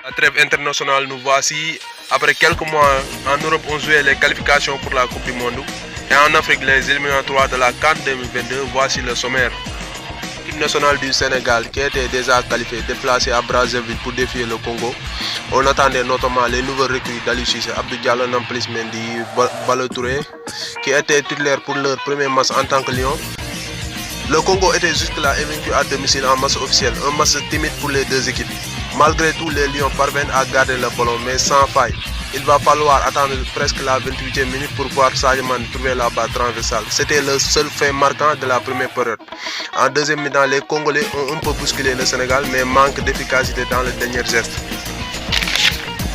La trêve internationale, nous voici. Après quelques mois, en Europe, on jouait les qualifications pour la Coupe du Monde. Et en Afrique, les éliminatoires de la CAN 2022, voici le sommaire. L'équipe nationale du Sénégal, qui était déjà qualifiée, déplacée à Brazzaville pour défier le Congo. On attendait notamment les nouveaux recrues d'Aliou Cissé, Abdou Diallo, Nampalys Mendy, Ballo Touré, qui étaient titulaires pour leur premier match en tant que Lion. Le Congo était jusque-là invaincu à domicile en match officiel, un match timide pour les deux équipes. Malgré tout, les Lions parviennent à garder le ballon, mais sans faille. Il va falloir attendre presque la 28e minute pour voir Sadio Mané trouver la balle transversale. C'était le seul fait marquant de la première période. En deuxième mi-temps, les Congolais ont un peu bousculé le Sénégal, mais manquent d'efficacité dans le dernier geste.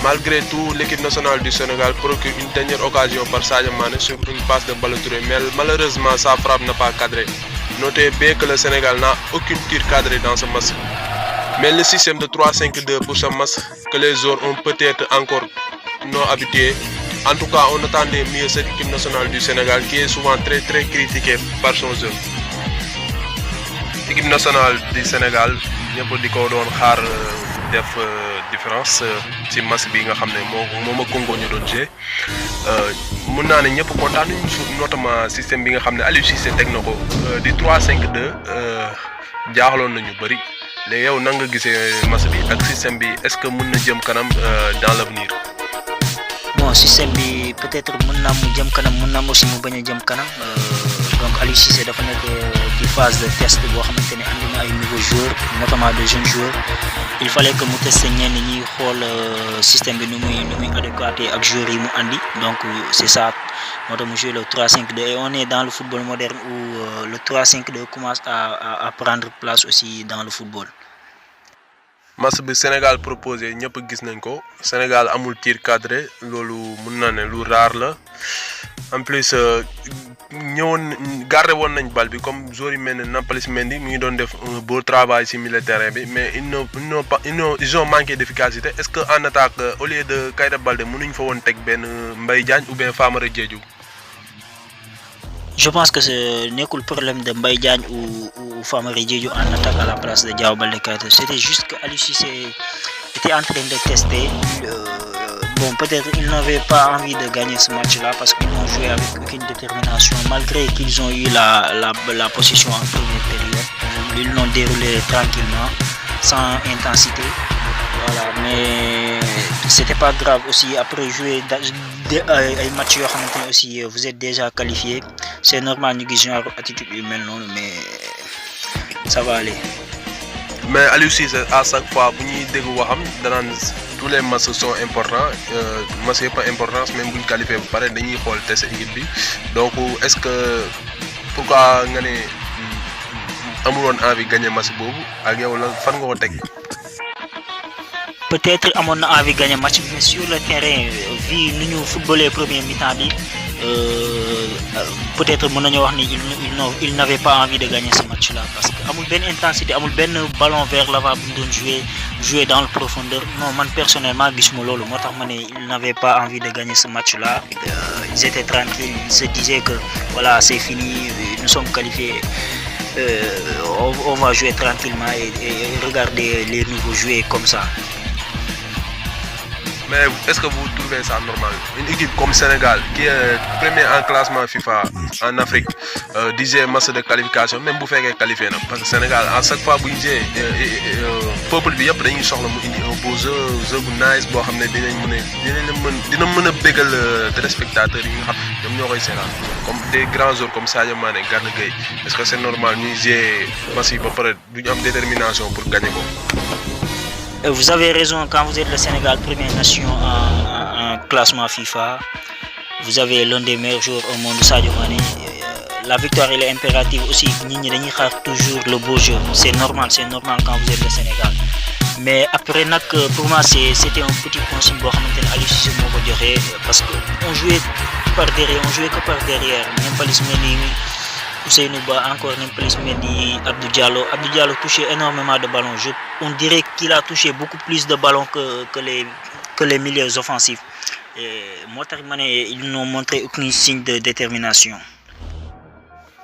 Malgré tout, l'équipe nationale du Sénégal procure une dernière occasion par Sadio Mané sur une passe de Ballo Touré, mais malheureusement sa frappe n'a pas cadré. Notez bien que le Sénégal n'a aucun tir cadré dans ce match. Mais le système de 3-5-2 pour ce match que les joueurs ont peut-être encore non habitués. En tout cas, on attendait mieux cette équipe nationale du Sénégal qui est souvent très critiquée par son jeu. L'équipe nationale du Sénégal, ñëpp di ko doon xaar def différence ci match bi nga xam ne moom ak Congo ñu doon jouer mun naa ne ñëpp kontaan nañu sur notamment système bi nga xam ne Aliou Cissé teg na ko di 3-5-2 jaaxaloon nañu bëri léegi yow nan nga gisee match bi ak système bi est-ce que mun na jëm kanam dans l'avenir. Bon, système bi peut-être mën naa mu jëm kanam mën naa aussi mu bañ a jëm kanam donc Aliou Cissé dafa nekk ci phase de test boo xamante ne andi na ay nouveaux joueurs notamment de jeunes joueurs il fallait que mu testé ñenn ñi xool système bi nu muy adéquaté ak joueurs yi mu andi donc c'est ça moo tax mu jouer le 3-5-2 et on est dans le football moderne où le 3-5-2 commence à prendre place aussi dans le football. match bi Sénégal proposé ñëpp gis nañ ko Sénégal amul tir cadré loolu mun na ne lu rare la en plus ñëwoon gardé woon nañ bal bi comme joueur yi mel ne Nampalys Mendy mi ngi doon def un beau travail ci milieu de terrain bi mais ils ont manqué d'efficacité est-ce que en attaque au lieu de Keita Baldé mënuñ fa woon teg benn Mbaye Diagne ou bien Famara Diédhiou. Je pense que ce n'est que le problème de Mbaye Diagne ou Famara Diédhiou en attaque à la place de Diao Baldé Keita. C'était juste que Aliou Cissé était en train de tester. Bon, peut-être ils n'avaient pas envie de gagner ce match-là parce qu'ils ont joué avec aucune détermination. Malgré qu'ils ont eu la possession en première période, ils l'ont déroulé tranquillement, sans intensité. Voilà, mais c'était pas grave aussi. Après jouer un match aussi, vous êtes déjà qualifié. C'est normal, nous avons une attitude humaine, mais ça va aller. Mais Aliou Cissé à chaque fois bu ñuy dégg waxam danaan tous les matchs sont importants match yëpp importance même bu ñu qualifié ba pare dañuy xool test équipe bi donc est-ce que pourquoi nga ne amuloon envie gagner match boobu ak yow la fan nga ko teg. Peut-être amoon na envie gagner match mais sur le terrain vu nu ñu footballé premier mi-temps bi peut-être mën nañu wax ni il n'avait pas envie de gagner ce match-là parce que amul benn intensité amul benn ballon vers l'avant bu ñu doon jouer dans le profondeur non man personnellement gisuma loolu moo tax ma ne il n'avait pas envie de gagner ce match-là ils étaient tranquilles ils se disaient que voilà c'est fini nous sommes qualifiés on va jouer tranquillement et regarder les nouveaux jouer comme ça. Mais est-ce que vous trouvez ça normal? Une équipe comme Sénégal, qui est premier en classement FIFA en Afrique, disait match de qualification, même vous faites qualifier. Parce que Sénégal, à chaque fois que vous dites, le peuple bi yëpp dañuy soxla mu indi un beau jeu bu nice boo xam ne dina mën a bégal téléspectateurs yi nga xam ñoom ñoo koy seetaan comme des grands joueurs comme Sadio Mané, Gana Gueye est-ce que c'est normal ñuy jouer match yi ba pare duñu am détermination pour gagner ko? Vous avez raison, quand vous êtes le Sénégal, première nation en classement FIFA, vous avez l'un des meilleurs joueurs au monde, Sadio Mané. La victoire elle est impérative aussi, nous toujours le beau jeu, c'est normal quand vous êtes le Sénégal. Mais après, pour moi, c'était un petit consigne pour Aliou Cissé parce qu'on jouait que par derrière, Nampalys Mendy, Ousseynou Ba, encore Nampalys Mendy, Abdou Diallo touchait énormément de ballons. On dirait qu'il a touché beaucoup plus de ballons que les milieux offensifs. Et ils n'ont montré aucun signe de détermination.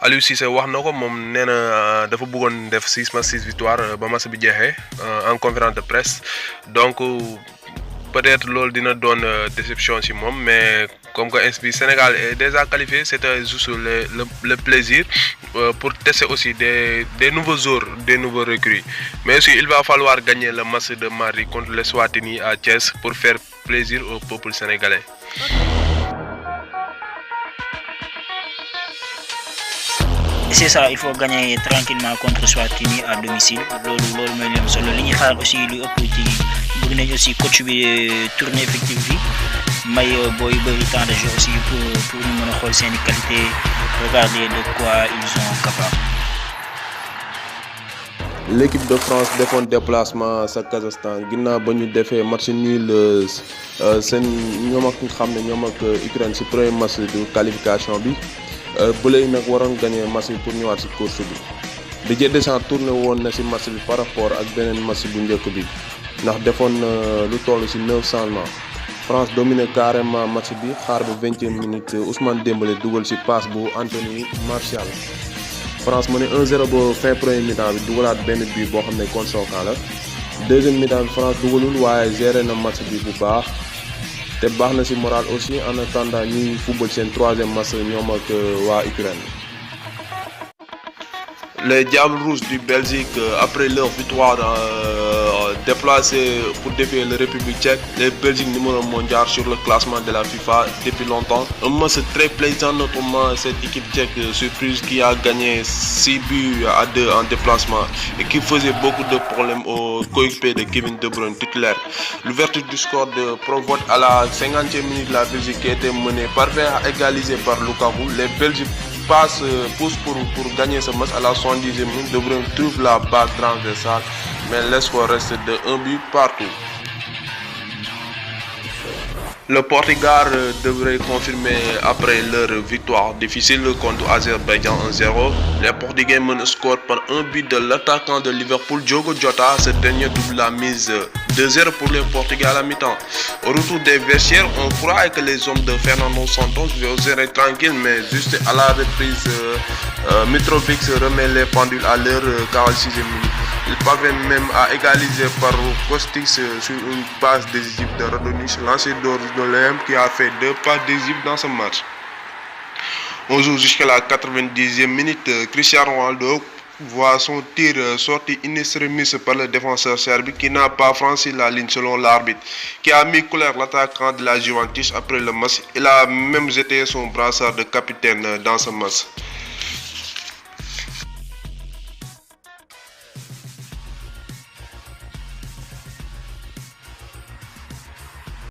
Aliou Cissé wax na ko moom nee na dafa bëggoon def 6 matchs 6 victoires ba match bi jeexee en conférence de presse donc peut-être loolu dina doon déception ci moom mais comme que inspi Sénégal est déjà qualifié c'était juste le plaisir pour tester aussi des nouveaux joueurs, des nouveaux recrues. Mais aussi il va falloir gagner le match de mardi contre l'Eswatini à Thiès pour faire plaisir au peuple sénégalais. C'est ça, il faut gagner tranquillement contre Swatini à domicile. Loolu mooy leen solo li ñuy xaar aussi lu ëpp ci bëgg nañ aussi coach bi tourner effectif bi may booy bëri temps de jeu aussi pour ñu mën a xool seeni qualité regarder de quoi ils sont capables. L'équipe de France defoon déplacement sa Kazakhstan ginnaaw ba ñu defee match nul seen ñoom ak xam ne ñoom ak Ukraine ci premier match de qualification bi. bële nag waroon gagné match bi pour ñëwaat ci course bi Didier Deschamps tourné woon na ci match bi par rapport ak beneen match bu njëkk bi ndax defoon lu toll ci 9 changements France dominé carrément match bi xaar ba 20e minute Ousmane Dembélé dugal ci passe bu Anthony Martial France mu ne 1-0 ba fin premier mi-temps bi dugalaat benn but boo xam ne contre son camp la deuxième mi-temps bi France dugalul waaye géré na match bi bu baax. te baax na ci moral aussi en attendant ñuy football seen troisième match ñoom ak waa Ukraine. Les Diables Rouges du Belgique après leur victoire déplacée pour défier la République tchèque, les Belgiques numéro mondial sur le classement de la FIFA depuis longtemps. Un match très plaisant notamment cette équipe tchèque surprise qui a gagné 6 buts à 2 en déplacement et qui faisait beaucoup de problèmes au coéquipier de Kevin De Bruyne titulaire. L'ouverture du score de Provot à la 50e minute, la Belgique était menée parfait égalisée par Lukaku. Les Belges pousse pour gagner ce match à la 70e minute. De Bruyne trouve la balle transversale mais le score reste de 1 but partout. Le Portugal devrait confirmer après leur victoire difficile contre Azerbaïdjan 1-0. Les Portugais mènent score par un but de l'attaquant de Liverpool Diogo Jota. Ce dernier double la mise 2-0 pour les Portugais à la mi-temps. Au retour des vestiaires, on croit que les hommes de Fernando Santos vont gérer tranquille, mais juste à la reprise, Mitrovic remet les pendules à l'heure 46e minute. Il parvient même à égaliser par Kostic sur une passe décisive de Radonjic, lancé d'or de l'OM qui a fait 2 passes décisives dans ce match. On joue jusqu'à la 90e minute. Cristiano Ronaldo voit son tir sorti in extremis par le défenseur serbe qui n'a pas franchi la ligne selon l'arbitre, qui a mis colère l'attaquant de la Juventus après le match. Il a même jeté son brassard de capitaine dans ce match.